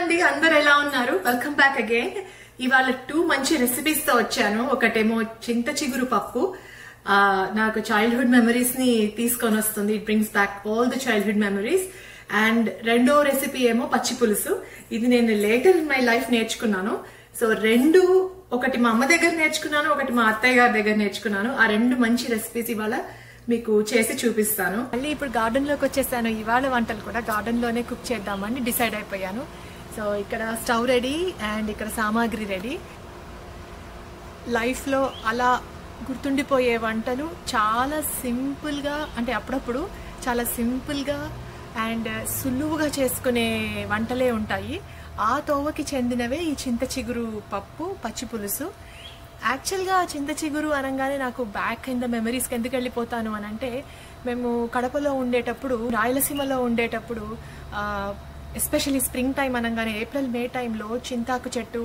అండి, అందరు ఎలా ఉన్నారు? Welcome back again. ఇవాళ 2 మంచి రెసిపీస్ తో వచ్చాను. ఒకటేమో చింత చిగురు పప్పు, నాకు చైల్డ్హుడ్ మెమరీస్ ని తీసుకొని వస్తుంది. It brings back all the childhood memories. And రెండో రెసిపీ ఏమో పచ్చి పులుసు. ఇది నేను లేటర్ ఇన్ మై లైఫ్ నేర్చుకున్నాను. సో రెండు, ఒకటి మా అమ్మ దగ్గర నేర్చుకున్నాను, ఒకటి మా అత్తయ్య గారి దగ్గర నేర్చుకున్నాను. ఆ రెండు మంచి రెసిపీస్ ఇవాళ మీకు చేసి చూపిస్తాను. మళ్ళీ ఇప్పుడు గార్డెన్ లోకి వచ్చేసాను. ఇవాళ వంటలు కూడా గార్డెన్ లోనే కుక్ చేద్దామని డిసైడ్ అయిపోయాను. సో ఇక్కడ స్టవ్ రెడీ అండ్ ఇక్కడ సామాగ్రి రెడీ. లైఫ్ లో అలా గుర్తుండిపోయే వంటలు చాలా సింపుల్ గా, అంటే అప్పుడప్పుడు చాలా సింపుల్ గా అండ్ సులువుగా చేసుకునే వంటలే ఉంటాయి. ఆ తోవకి చెందినవే ఈ చింత చిగురు పప్పు, పచ్చి పులుసు. యాక్చువల్గా చింత చిగురు అనగానే నాకు బ్యాక్ ఇన్ ద మెమరీస్కి ఎందుకు వెళ్ళిపోతాను అని అంటే, మేము కడపలో ఉండేటప్పుడు, రాయలసీమలో ఉండేటప్పుడు, ఎస్పెషల్లీ స్ప్రింగ్ టైం అనగానే ఏప్రిల్ మే టైంలో చింతాకు చెట్టు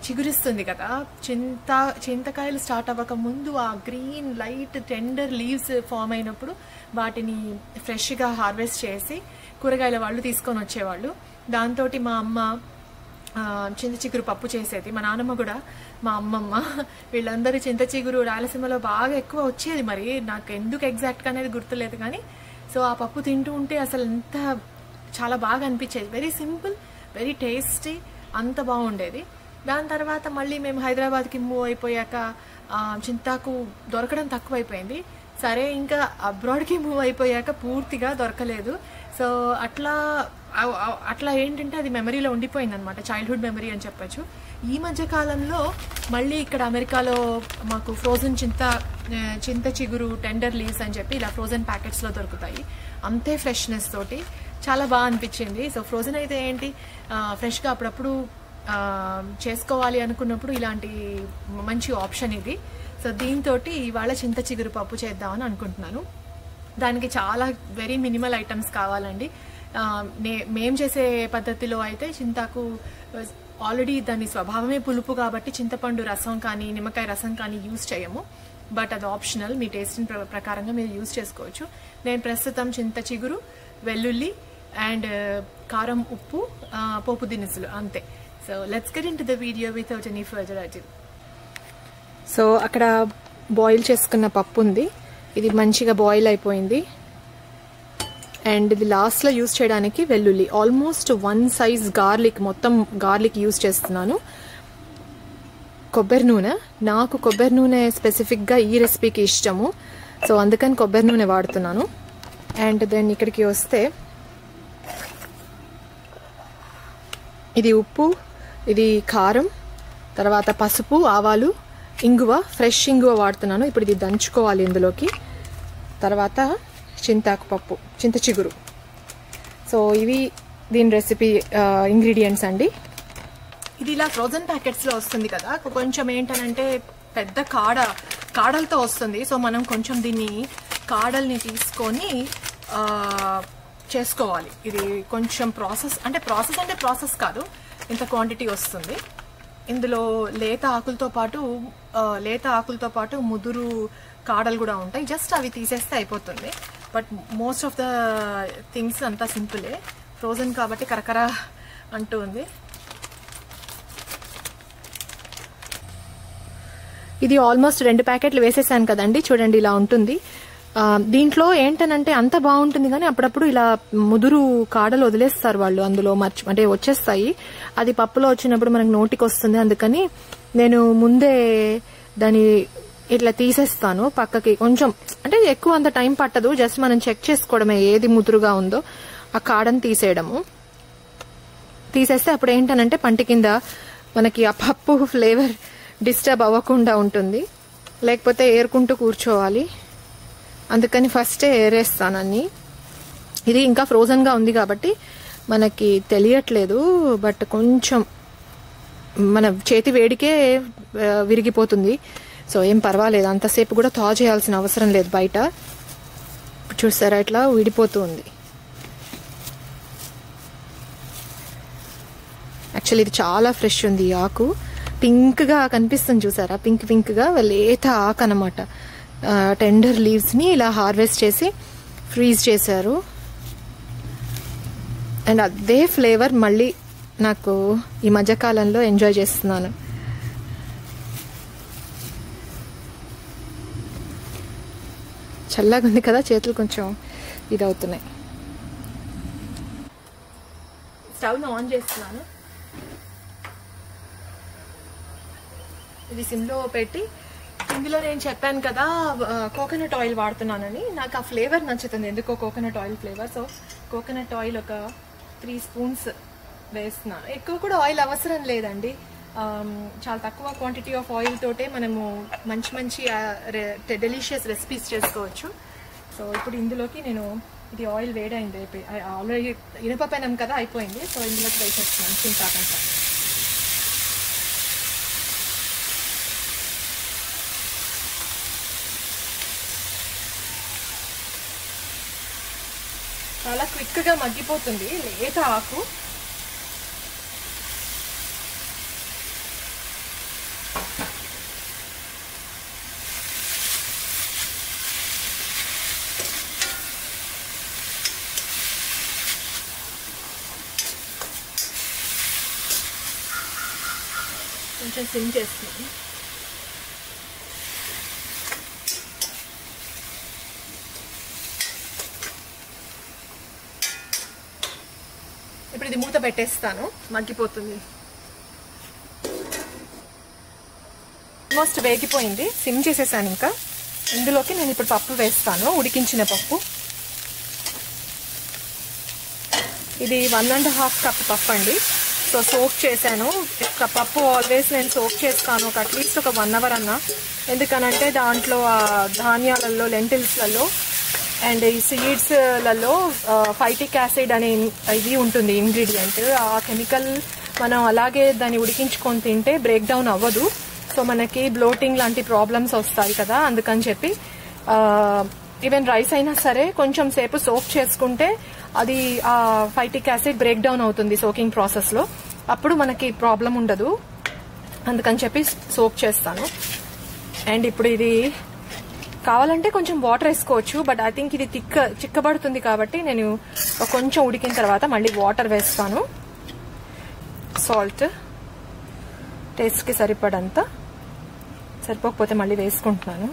చిగురిస్తుంది కదా. చింతకాయలు స్టార్ట్ అవ్వక ముందు ఆ green light tender leaves form అయినప్పుడు వాటిని ఫ్రెష్గా హార్వెస్ట్ చేసి కూరగాయల వాళ్ళు తీసుకొని వచ్చేవాళ్ళు. దాంతో మా అమ్మ చింత చిగురు పప్పు చేసేది. మా నాన్నమ్మ కూడా, మా అమ్మమ్మ, వీళ్ళందరూ చింత చిగురు రాయలసీమలో బాగా ఎక్కువ వచ్చేది. మరి నాకు ఎందుకు ఎగ్జాక్ట్గా అనేది గుర్తులేదు కానీ, సో ఆ పప్పు తింటూ ఉంటే అసలు ఎంత చాలా బాగా అనిపించేది. వెరీ సింపుల్, వెరీ టేస్టీ, అంత బాగుండేది. దాని తర్వాత మళ్ళీ మేము హైదరాబాద్కి మూవ్ అయిపోయాక చింతాకు దొరకడం తక్కువైపోయింది. సరే, ఇంకా అబ్రాడ్కి మూవ్ అయిపోయాక పూర్తిగా దొరకలేదు. సో అట్లా ఏంటంటే అది మెమరీలో ఉండిపోయింది అనమాట, చైల్డ్హుడ్ మెమరీ అని చెప్పచ్చు. ఈ మధ్య కాలంలో మళ్ళీ ఇక్కడ అమెరికాలో మాకు ఫ్రోజన్ చింత చిగురు టెండర్ లీవ్స్ అని చెప్పి ఇలా ఫ్రోజన్ ప్యాకెట్స్లో దొరుకుతాయి. అంతే ఫ్రెష్నెస్ తోటి చాలా బాగా అనిపించింది. సో ఫ్రోజన్ అయితే ఏంటి, ఫ్రెష్గా అప్పుడప్పుడు చేసుకోవాలి అనుకున్నప్పుడు ఇలాంటి మంచి ఆప్షన్ ఇది. సో దీంతో ఇవాళ చింత చిగురు పప్పు చేద్దామని అనుకుంటున్నాను. దానికి చాలా వెరీ మినిమల్ ఐటమ్స్ కావాలండి. మేం చేసే పద్ధతిలో అయితే చింతాకు ఆల్రెడీ దాని స్వభావమే పులుపు కాబట్టి చింతపండు రసం కానీ నిమ్మకాయ రసం కానీ యూజ్ చేయము. బట్ అది ఆప్షనల్, మీ టేస్ట్ ప్రకారంగా మీరు యూజ్ చేసుకోవచ్చు. నేను ప్రస్తుతం చింత చిగురు, వెల్లుల్లి అండ్ కారం, ఉప్పు, పోపు దినుసులు అంతే. So let's get into the video without any further ado. So అక్కడ బాయిల్ చేసుకున్న పప్పు ఉంది. ఇది మంచిగా బాయిల్ అయిపోయింది. అండ్ ఇది లాస్ట్లో యూజ్ చేయడానికి వెల్లుల్లి, ఆల్మోస్ట్ 1 size గార్లిక్, మొత్తం గార్లిక్ యూజ్ చేస్తున్నాను. కొబ్బరి నూనె, నాకు కొబ్బరి నూనె స్పెసిఫిక్గా ఈ రెసిపీకి ఇష్టము, సో అందుకని కొబ్బరి నూనె వాడుతున్నాను. అండ్ దెన్ ఇక్కడికి వస్తే ఇది ఉప్పు, ఇది కారం, తర్వాత పసుపు, ఆవాలు, ఇంగువ, ఫ్రెష్ ఇంగువ వాడుతున్నాను. ఇప్పుడు ఇది దంచుకోవాలి ఇందులోకి. తర్వాత చింతాకు పప్పు, చింత చిగురు. సో ఇవి దీని రెసిపీ ఇంగ్రీడియంట్స్ అండి. ఇది ఇలా ఫ్రోజన్ ప్యాకెట్స్లో వస్తుంది కదా, కొంచెం ఏంటనంటే పెద్ద కాడలతో వస్తుంది. సో మనం కొంచెం దీన్ని కాడల్ని తీసుకొని చేసుకోవాలి. ఇది కొంచెం ప్రాసెస్ కాదు, ఇంత క్వాంటిటీ వస్తుంది. ఇందులో లేత ఆకులతో పాటు ముదురు కాడలు కూడా ఉంటాయి. జస్ట్ అవి తీసేస్తే అయిపోతుంది. But most of the things అంతా సింపులే, ఫ్రోజన్ కాబట్టి కరకర అంటూ ఉంది. ఇది ఆల్మోస్ట్ 2 ప్యాకెట్లు వేసేసాను కదండి, చూడండి ఇలా ఉంటుంది. దీంట్లో ఏంటనంటే అంత బాగుంటుంది కానీ అప్పుడప్పుడు ఇలా ముదురు కాడలు వదిలేస్తారు వాళ్ళు, అందులో అంటే వచ్చేస్తాయి. అది పప్పులో వచ్చినప్పుడు మనకు నోటికి వస్తుంది. అందుకని నేను ముందే దాన్ని ఇట్లా తీసేస్తాను పక్కకి. కొంచెం అంటే ఎక్కువ అంత టైం పట్టదు, జస్ట్ మనం చెక్ చేసుకోవడమే ఏది ముదురుగా ఉందో, ఆ కాడని తీసేస్తే అప్పుడు ఏంటనంటే పంటి కింద మనకి ఆ పప్పు ఫ్లేవర్ డిస్టర్బ్ అవ్వకుండా ఉంటుంది, లేకపోతే ఏరుకుంటూ కూర్చోవాలి. అందుకని ఫస్టే ఏరేస్తాను అన్ని. ఇది ఇంకా ఫ్రోజన్గా ఉంది కాబట్టి మనకి తెలియట్లేదు, బట్ కొంచెం మన చేతి వేడికే విరిగిపోతుంది. సో ఏం పర్వాలేదు, అంతసేపు కూడా థా చేయాల్సిన అవసరం లేదు బయట. చూస్తారా ఇట్లా విడిపోతూ ఉంది. యాక్చువల్లీ ఇది చాలా ఫ్రెష్ ఉంది. ఈ ఆకు పింక్గా కనిపిస్తుంది, చూసారా, పింక్గా లేత ఆకు అనమాట. టెండర్ లీవ్స్ని ఇలా హార్వెస్ట్ చేసి ఫ్రీజ్ చేశారు. అండ్ అదే ఫ్లేవర్ మళ్ళీ నాకు ఈ మధ్యకాలంలో ఎంజాయ్ చేస్తున్నాను. చల్లగా ఉంది కదా, చేతులు కొంచెం ఇదవుతున్నాయి. స్టవ్ను ఆన్ చేస్తున్నాను. ఇది సిమ్లో పెట్టి, ఇందులో నేను చెప్పాను కదా కోకోనట్ ఆయిల్ వాడుతున్నానని. నాకు ఆ ఫ్లేవర్ నచ్చుతుంది ఎందుకో, coconut oil flavour. So coconut oil ఒక 3 స్పూన్స్ వేస్తున్నాను. ఎక్కువ కూడా ఆయిల్ అవసరం లేదండి, చాలా తక్కువ క్వాంటిటీ ఆఫ్ ఆయిల్ తోటే మనము మంచి మంచి డెలిషియస్ రెసిపీస్ చేసుకోవచ్చు. సో ఇప్పుడు ఇందులోకి నేను, ఇది ఆయిల్ వేడైంది, ఆల్రెడీ ఇనుప పెనం కదా అయిపోయింది. సో ఇందులోకి వేసేస్తున్నాను చింతాకంతా. చాలా క్విక్గా మగ్గిపోతుంది, లేత ఆకు. కొంచెం సిమ్ చేస్తున్నాను. ఇప్పుడు ఇది మూత పెట్టేస్తాను, మగ్గిపోతుంది. ఆల్మోస్ట్ వేగిపోయింది, సిమ్ చేసేసాను. ఇంకా ఇందులోకి నేను ఇప్పుడు పప్పు వేస్తాను, ఉడికించిన పప్పు. ఇది 1.5 కప్ పప్పు అండి. సో సోక్ చేశాను. పప్పు ఆల్వేస్ నేను సోక్ చేస్తాను అట్లీస్ట్ ఒక 1 అవర్ అన్నా. ఎందుకనంటే దాంట్లో ధాన్యాలలో, లెంటిల్స్లలో అండ్ ఈ సీడ్స్లలో ఫైటిక్ యాసిడ్ అనే ఇది ఉంటుంది ఇంగ్రీడియంట్. ఆ కెమికల్ మనం అలాగే దాన్ని ఉడికించుకొని తింటే బ్రేక్ డౌన్ అవ్వదు. సో మనకి బ్లోటింగ్ లాంటి ప్రాబ్లమ్స్ వస్తాయి కదా, అందుకని చెప్పి ఈవెన్ రైస్ అయినా సరే కొంచెం సేపు సోక్ చేసుకుంటే అది ఆ ఫైటిక్ యాసిడ్ బ్రేక్ డౌన్ అవుతుంది సోకింగ్ ప్రాసెస్ లో, అప్పుడు మనకి ప్రాబ్లం ఉండదు. అందుకని చెప్పి సోక్ చేస్తాను. అండ్ ఇప్పుడు ఇది కావాలంటే కొంచెం వాటర్ వేసుకోవచ్చు, బట్ ఐ థింక్ ఇది చిక్కబడుతుంది కాబట్టి నేను కొంచెం ఉడికిన తర్వాత మళ్ళీ వాటర్ వేస్తాను. సాల్ట్ టేస్ట్కి సరిపడంత, సరిపోకపోతే మళ్ళీ వేసుకుంటున్నాను.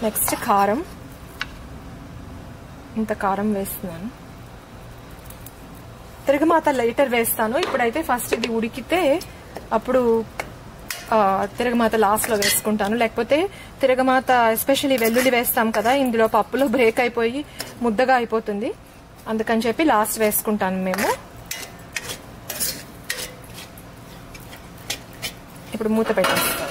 నెక్స్ట్ కారం, ఇంత కారం వేస్తున్నాను. తిరగమాత లైటర్ వేస్తాను. ఇప్పుడైతే ఫస్ట్ ఇది ఉడికితే అప్పుడు తిరగమాత లాస్ట్ లో వేసుకుంటాను. లేకపోతే తిరగమాత ఎస్పెషల్లీ వెల్లుల్లి వేస్తాం కదా, ఇందులో పప్పులో బ్రేక్ అయిపోయి ముద్దగా అయిపోతుంది. అందుకని చెప్పి లాస్ట్ వేసుకుంటాను మేము. ఇప్పుడు మూత పెట్టేస్తాను.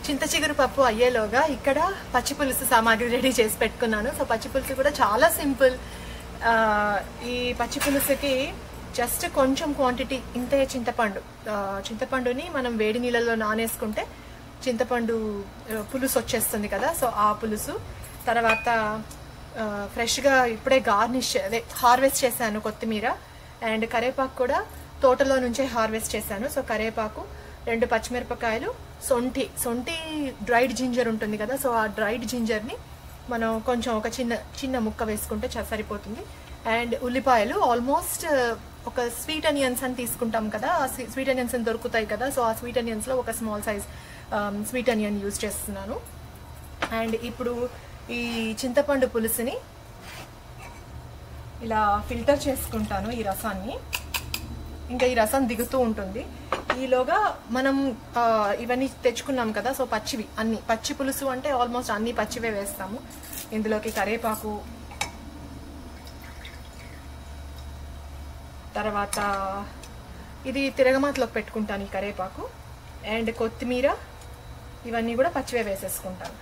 చింత చిగురు పప్పు అయ్యేలోగా ఇక్కడ పచ్చి పులుసు సామాగ్రి రెడీ చేసి పెట్టుకున్నాను. సో పచ్చి పులుసు కూడా చాలా సింపుల్. ఈ పచ్చి పులుసుకి జస్ట్ కొంచెం క్వాంటిటీ ఇంతే చింతపండుని మనం వేడి నీళ్ళలో నానేసుకుంటే చింతపండు పులుసు వచ్చేస్తుంది కదా. సో ఆ పులుసు తర్వాత ఫ్రెష్గా ఇప్పుడే హార్వెస్ట్ చేశాను కొత్తిమీర అండ్ కరివేపాకు కూడా తోటలో నుంచే హార్వెస్ట్ చేశాను. సో కరివేపాకు, 2 పచ్చిమిరపకాయలు, సొంటి డ్రైడ్ జింజర్ ఉంటుంది కదా. సో ఆ డ్రైడ్ జింజర్ని మనం కొంచెం ఒక చిన్న ముక్క వేసుకుంటే సరిపోతుంది. అండ్ ఉల్లిపాయలు ఆల్మోస్ట్ ఒక స్వీట్ అనియన్స్ అని తీసుకుంటాం కదా, ఆ స్వీట్ అనియన్స్ అని దొరుకుతాయి కదా. సో ఆ స్వీట్ అనియన్స్లో ఒక small size sweet onion use చేస్తున్నాను. అండ్ ఇప్పుడు ఈ చింతపండు పులుసుని ఇలా ఫిల్టర్ చేసుకుంటాను ఈ రసాన్ని. ఇంకా ఈ రసం దిగుతూ ఉంటుంది. ఈలోగా మనం ఇవన్నీ తెచ్చుకున్నాం కదా, సో పచ్చివి అన్ని, పచ్చి పులుసు అంటే ఆల్మోస్ట్ అన్ని పచ్చివే వేస్తాము. ఇందులోకి కరివేపాకు, తర్వాత ఇది తిరగమాతలోకి పెట్టుకుంటాను ఈ కరివేపాకు అండ్ కొత్తిమీర, ఇవన్నీ కూడా పచ్చివే వేసేసుకుంటాను.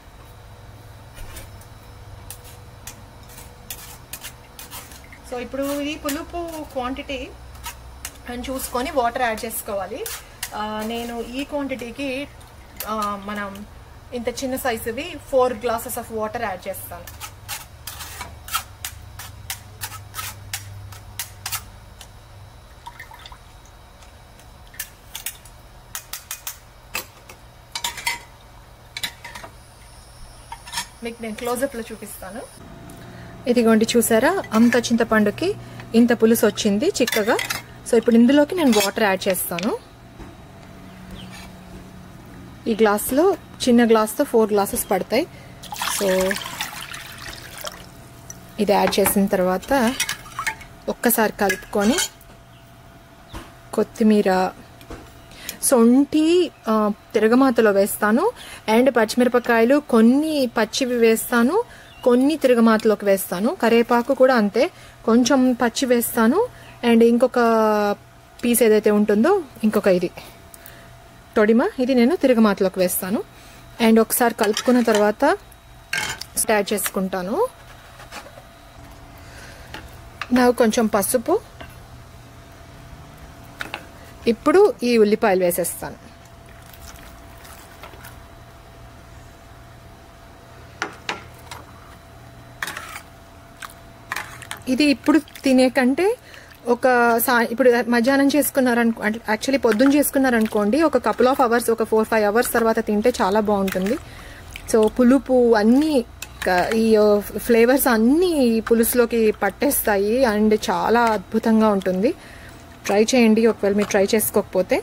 సో ఇప్పుడు ఈ పులుపు క్వాంటిటీ అని చూసుకొని వాటర్ యాడ్ చేసుకోవాలి. నేను ఈ క్వాంటిటీకి మనం ఇంత చిన్న సైజువి 4 గ్లాసెస్ ఆఫ్ వాటర్ యాడ్ చేస్తాను. మీకు నేను క్లోజప్లో చూపిస్తాను. ఇదిగోండి చూసారా, అంత చింతపండుకి ఇంత పులుసు వచ్చింది చిక్కగా. సో ఇప్పుడు ఇందులోకి నేను వాటర్ యాడ్ చేస్తాను. ఈ గ్లాస్లో చిన్న గ్లాస్తో 4 గ్లాసెస్ పడతాయి. సో ఇది యాడ్ చేసిన తర్వాత ఒక్కసారి కలుపుకొని కొత్తిమీర, సొంటి తిరగమాతలో వేస్తాను. అండ్ పచ్చిమిరపకాయలు కొన్ని పచ్చివి వేస్తాను, కొన్ని తిరగమాతలోకి వేస్తాను. కరివేపాకు కూడా అంతే, కొంచెం పచ్చి వేస్తాను. అండ్ ఇంకొక పీస్ ఏదైతే ఉంటుందో, ఇంకొక ఇది తొడిమ, ఇది నేను తిరగమాతలోకి వేస్తాను. అండ్ ఒకసారి కలుపుకున్న తర్వాత యాడ్ చేసుకుంటాను. నాకు కొంచెం పసుపు, ఇప్పుడు ఈ ఉల్లిపాయలు వేసేస్తాను. ఇది ఇప్పుడు తినే కంటే ఇప్పుడు మధ్యాహ్నం చేసుకున్నారనుకో, యాక్చువల్లీ పొద్దున్న చేసుకున్నారనుకోండి, ఒక కపుల్ ఆఫ్ అవర్స్, ఒక 4-5 అవర్స్ తర్వాత తింటే చాలా బాగుంటుంది. సో పులుపు అన్నీ, ఈ ఫ్లేవర్స్ అన్నీ పులుసులోకి పట్టేస్తాయి అండ్ చాలా అద్భుతంగా ఉంటుంది. ట్రై చేయండి ఒకవేళ మీరు ట్రై చేసుకోకపోతే.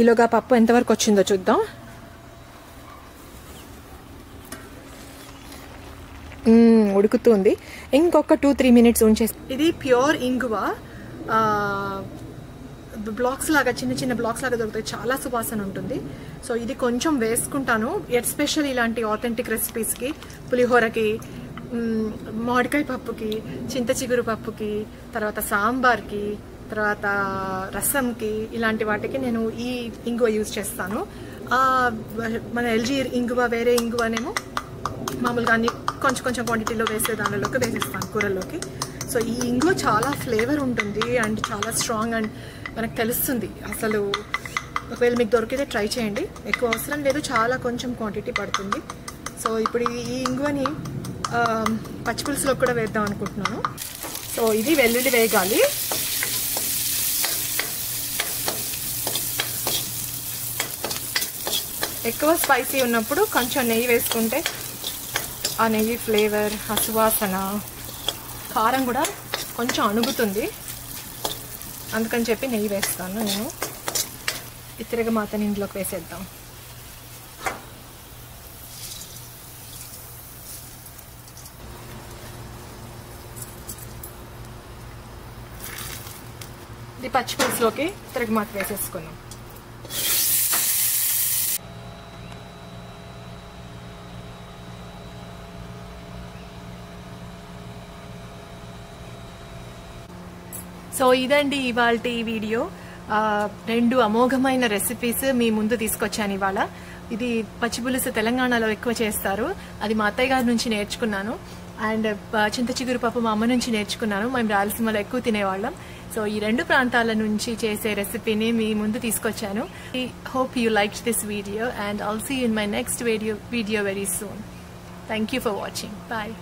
ఈలోగా పప్పు ఎంతవరకు వచ్చిందో చూద్దాం. ఉడుకుతుంది. ఇంకొక 2-3 మినిట్స్ ఉంచేసి, ఇది ప్యూర్ ఇంగువ బ్లాక్స్ లాగా, చిన్న చిన్న బ్లాక్స్ లాగా దొరుకుతాయి, చాలా సువాసన ఉంటుంది. సో ఇది కొంచెం వేసుకుంటాను, ఎస్పెషల్ ఇలాంటి ఆథెంటిక్ రెసిపీస్కి, పులిహోరకి, మామిడికాయ పప్పుకి, చింత చిగురు పప్పుకి, తర్వాత సాంబార్కి, తర్వాత రసంకి, ఇలాంటి వాటికి నేను ఈ ఇంగువ యూజ్ చేస్తాను. మన ఎల్జీ ఇంగువ, వేరే ఇంగువనేమో మామూలుగా అన్ని కొంచెం కొంచెం క్వాంటిటీలో వేసే దానిలోకి వేసేస్తాను కూరల్లోకి. సో ఈ ఇంగువ చాలా ఫ్లేవర్ ఉంటుంది అండ్ చాలా స్ట్రాంగ్, అండ్ మనకు తెలుస్తుంది అసలు. ఒకవేళ మీకు దొరికితే ట్రై చేయండి, ఎక్కువ అవసరం లేదు, చాలా కొంచెం క్వాంటిటీ పడుతుంది. సో ఇప్పుడు ఈ ఇంగువని పచ్చిపులుసులో కూడా వేద్దాం అనుకుంటున్నాను. సో ఇది వెల్లుల్లి వేగాలి. ఎక్కువ స్పైసీ ఉన్నప్పుడు కొంచెం నెయ్యి వేసుకుంటే ఆ నెయ్యి ఫ్లేవర్, ఆ సువాసన, కారం కూడా కొంచెం అణుగుతుంది. అందుకని చెప్పి నెయ్యి వేస్తాను నేను. ఈ తిరగమాతని ఇందులోకి వేసేద్దాం. ఇది పచ్చిపులుసులోకి తిరగమాత వేసేసుకున్నాం. సో ఇదండి ఇవాల్టి వీడియో. 2 అమోఘమైన రెసిపీస్ మీ ముందు తీసుకొచ్చాను ఇవాళ. ఇది పచ్చిపులుసు తెలంగాణలో ఎక్కువ చేస్తారు, అది మా అత్తయ్య గారి నుంచి నేర్చుకున్నాను. అండ్ చింత చిగురు పప్పు మా అమ్మ నుంచి నేర్చుకున్నాను, మేము రాయలసీమలో ఎక్కువ తినేవాళ్ళం. సో ఈ 2 ప్రాంతాల నుంచి చేసే రెసిపీని మీ ముందు తీసుకొచ్చాను. I hope you liked this video and I'll see you in my next video very soon. Thank you for watching. Bye.